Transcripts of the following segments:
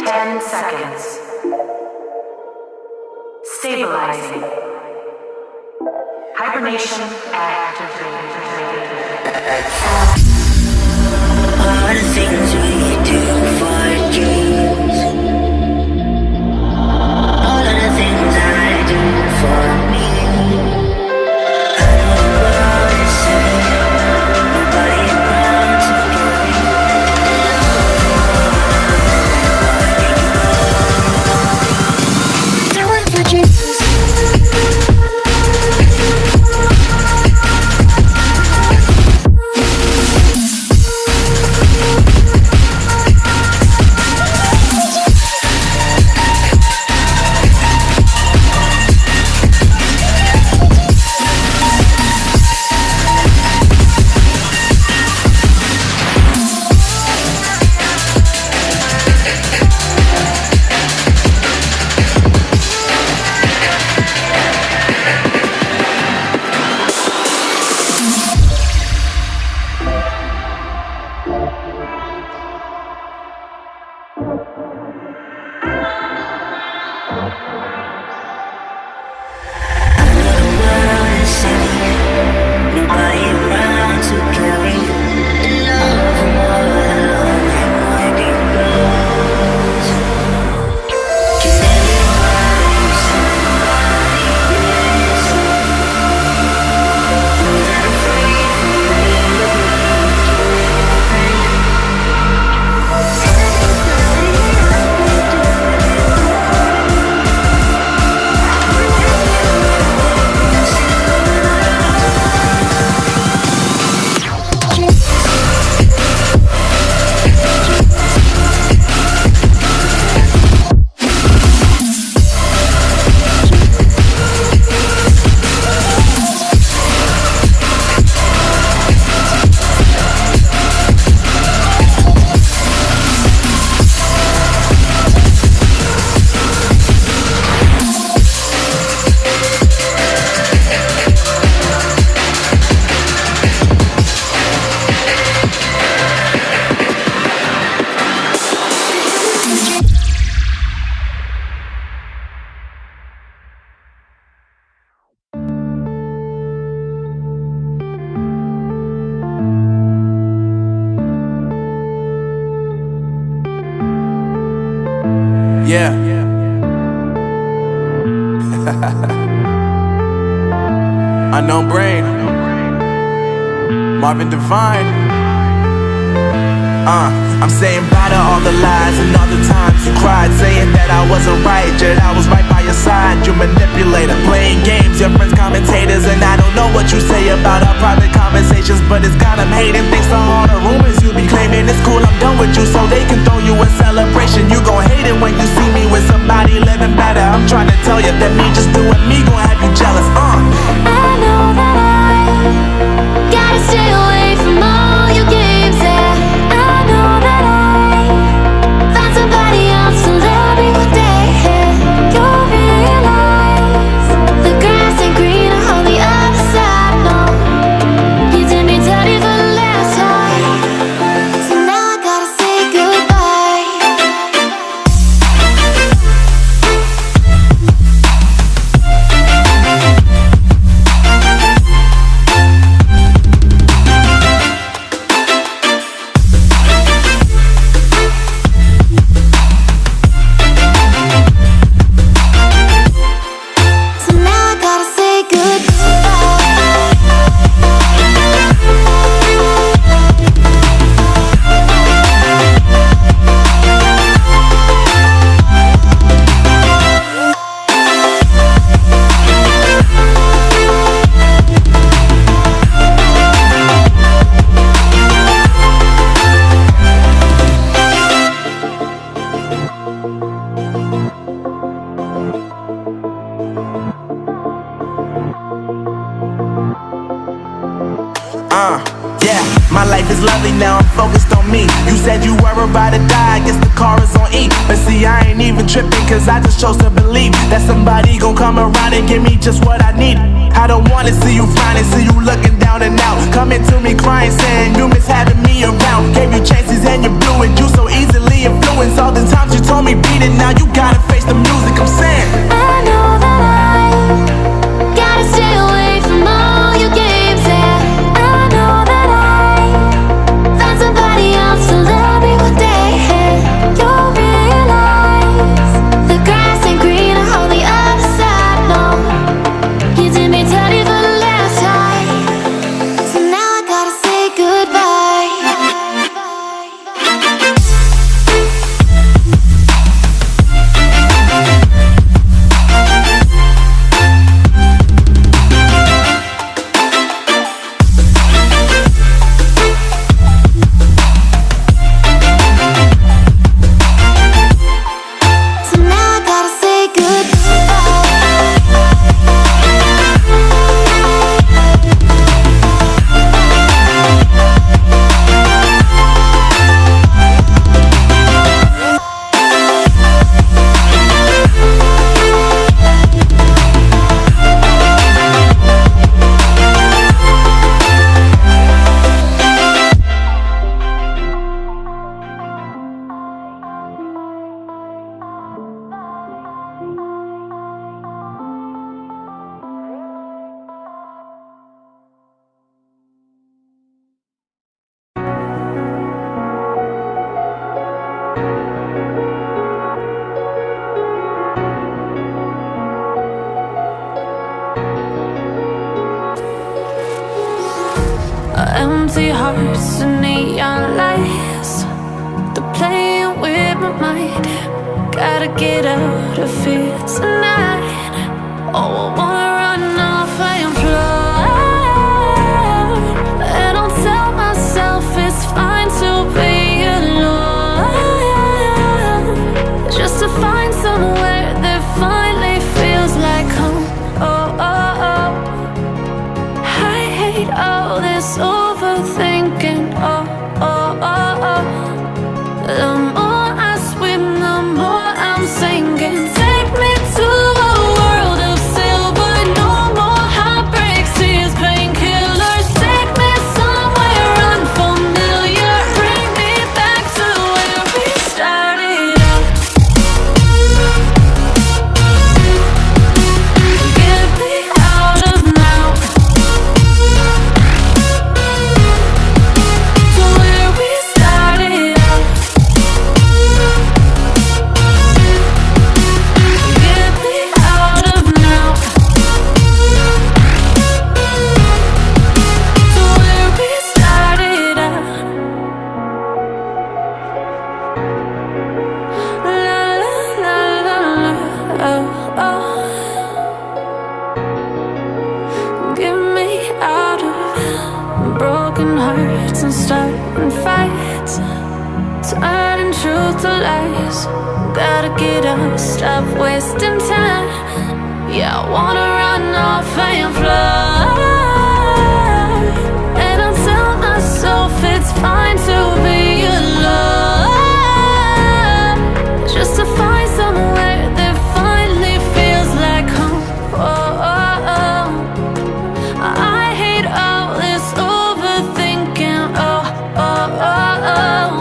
10 seconds. Stabilizing. Hibernation activated. All the things we do for dreams. All of the things I do for me. I know the world is saying nobody around to give me love. Doing for dreams. Yeah. Unknown Brain, Marvin Divine. I'm saying bye to all the lies and all the times you cried, saying that I wasn't right, yet I was right by your side. You manipulator, playing games, your friends commentators, and I don't know what you say about our private conversations, but it's got them hating. Thanks to all the rumors you be claiming. It's cool, I'm done with you, so they can throw you a celebration. You gon' hate it when you see me with somebody living better. I'm trying to tell you that me just doing me gon' have you jealous. I know that I gotta stay away from all your games, yeah. I know that I found somebody else to love me one day, yeah. You'll realize the grass ain't greener on the other side, no. You did me dirty for the last time, so now I gotta say goodbye. So now I gotta say Yeah, my life is lovely now, I'm focused on me. You said you were about to die, I guess the car is on E. But see, I ain't even tripping, cause I just chose to believe that somebody gon' come around and give me just what I need. I don't wanna see you frowning, see you looking down and out, coming to me crying, saying you miss having me around. gave you chances and you blew it. You so easily influenced. All the times you told me beat it, now you gotta face the music. I'm saying I know that I gotta stay away from all your games. Yeah, I know that I found somebody else to love me one day. You'll realize the grass ain't greener on the other side. No, you did me dirty for the last time, so now I gotta say goodbye. So now I gotta say empty hearts and neon lights, they're playing with my mind. Gotta get out of here tonight. Oh, I wanna run off and fly, and I'll tell myself it's fine to be alone, just to find somewhere that finally feels like home. Oh, oh, oh. I hate all this overthinking. Oh, oh, oh, oh. The more I swim, the more I'm sinking. Take me to a world of silver. No more heartbreaks, tears, painkillers. Take me somewhere unfamiliar. Bring me back to where we started out. Get me out of now, to where we started out. Get me out of now, to where we started out. La la la la la, oh, oh. Get me out of broken hearts and starting fights, turning truth to lies. Gotta get up, stop wasting time. Yeah, I wanna run off and fly, and I'll tell myself it's fine to be alone, just to find somewhere that finally feels like home. Oh, oh, oh. I hate all this overthinking. Oh, oh, oh, oh.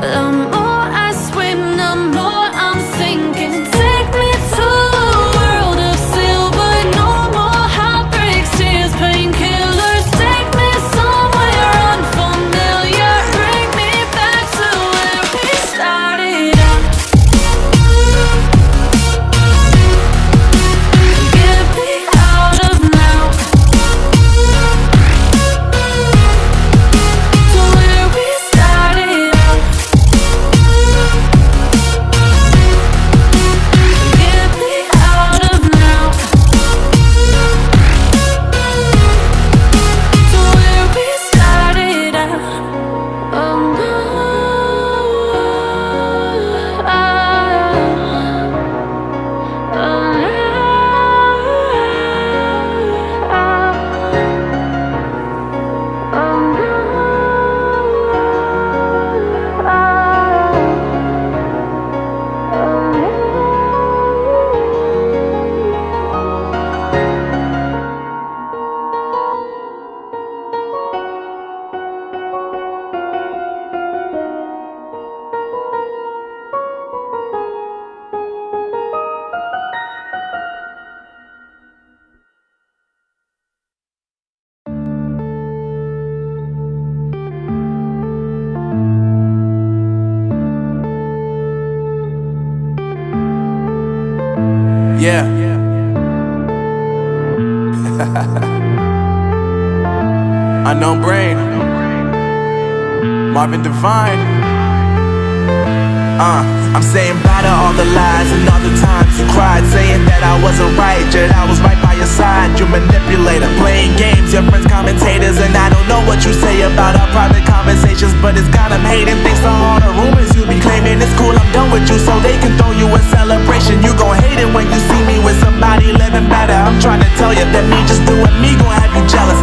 The more I swim, the more I'm sinking. Take me to a world of silver. No more heartbreaks, tears, Yeah. Unknown Brain, Marvin Devine. I'm saying bye to all the lies and all the times you cried, saying that I wasn't right, yet I was right by your side. You manipulator, playing games, your friends commentators, and I don't know what you say about our private conversations, but it's got them hating. Thanks to all the rumors you be claiming. It's cool, I'm done with you, so they can throw you a celebration. You gon' hate it when you see me with somebody living better. I'm trying to tell you that me just doing me gon' have you jealous.